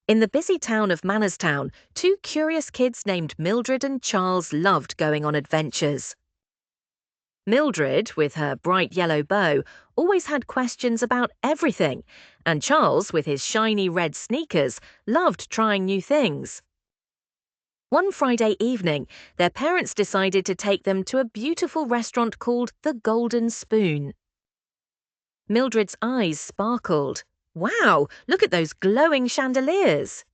In the busy town of Mannerstown, two curious kids named Mildred and Charles loved going on adventures. Mildred, with her bright yellow bow, always had questions about everything, and Charles, with his shiny red sneakers, loved trying new things. One Friday evening, their parents decided to take them to a beautiful restaurant called the Golden Spoon. Mildred's eyes sparkled. Wow, look at those glowing chandeliers.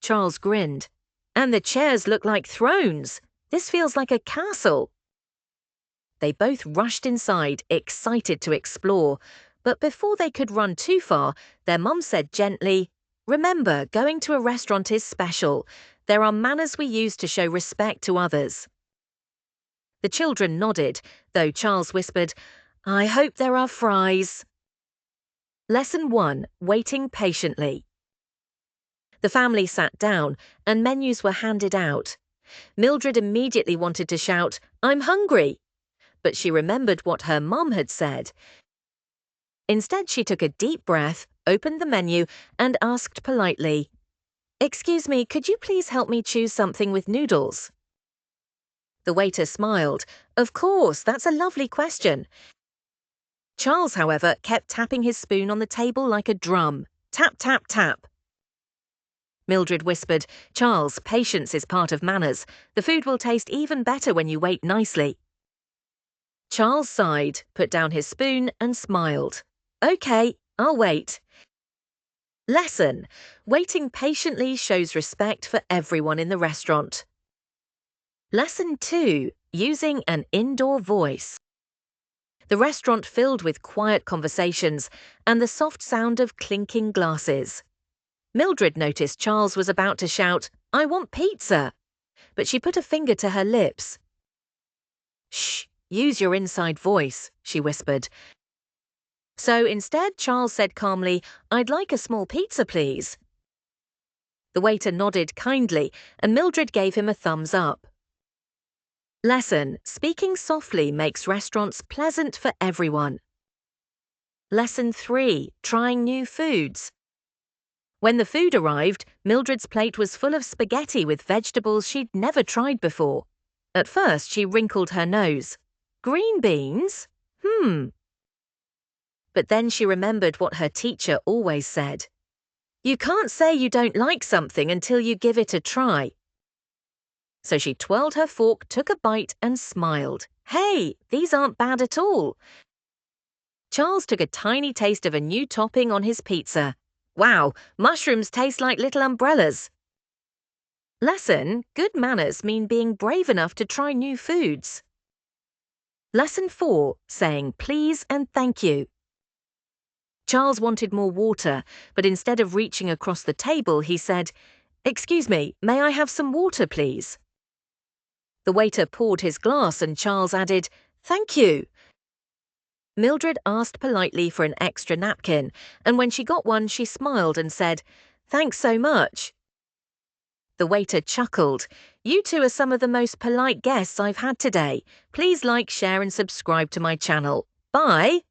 Charles grinned. And the chairs look like thrones. This feels like a castle. They both rushed inside, excited to explore. But before they could run too far, their mum said gently, "Remember, going to a restaurant is special. There are manners we use to show respect to others." The children nodded, though Charles whispered, "I hope there are fries." Lesson 1. Waiting patiently. The family sat down, and menus were handed out. Mildred immediately wanted to shout, "I'm hungry!" But she remembered what her mum had said. Instead, she took a deep breath, opened the menu, and asked politely, "Excuse me, could you please help me choose something with noodles?" The waiter smiled. "Of course, that's a lovely question." Charles, however, kept tapping his spoon on the table like a drum. Tap, tap, tap. Mildred whispered, "Charles, patience is part of manners. The food will taste even better when you wait nicely." Charles sighed, put down his spoon, and smiled. "Okay, I'll wait." Lesson: waiting patiently shows respect for everyone in the restaurant. Lesson 2. Using an indoor voice. The restaurant filled with quiet conversations and the soft sound of clinking glasses. Mildred noticed Charles was about to shout, "I want pizza," but she put a finger to her lips. "Shh, use your inside voice," she whispered. So instead, Charles said calmly, "I'd like a small pizza, please." The waiter nodded kindly, and Mildred gave him a thumbs up. Lesson: speaking softly makes restaurants pleasant for everyone. Lesson 3. Trying new foods. When the food arrived, Mildred's plate was full of spaghetti with vegetables she'd never tried before. At first, she wrinkled her nose. "Green beans? But then she remembered what her teacher always said. "You can't say you don't like something until you give it a try." So she twirled her fork, took a bite, and smiled. "Hey, these aren't bad at all." Charles took a tiny taste of a new topping on his pizza. "Wow, mushrooms taste like little umbrellas." Lesson: good manners mean being brave enough to try new foods. Lesson 4. Saying please and thank you. Charles wanted more water, but instead of reaching across the table, he said, "Excuse me, may I have some water, please?" The waiter poured his glass and Charles added, "Thank you." Mildred asked politely for an extra napkin, and when she got one, she smiled and said, "Thanks so much." The waiter chuckled. "You two are some of the most polite guests I've had today. Please like, share, and subscribe to my channel. Bye!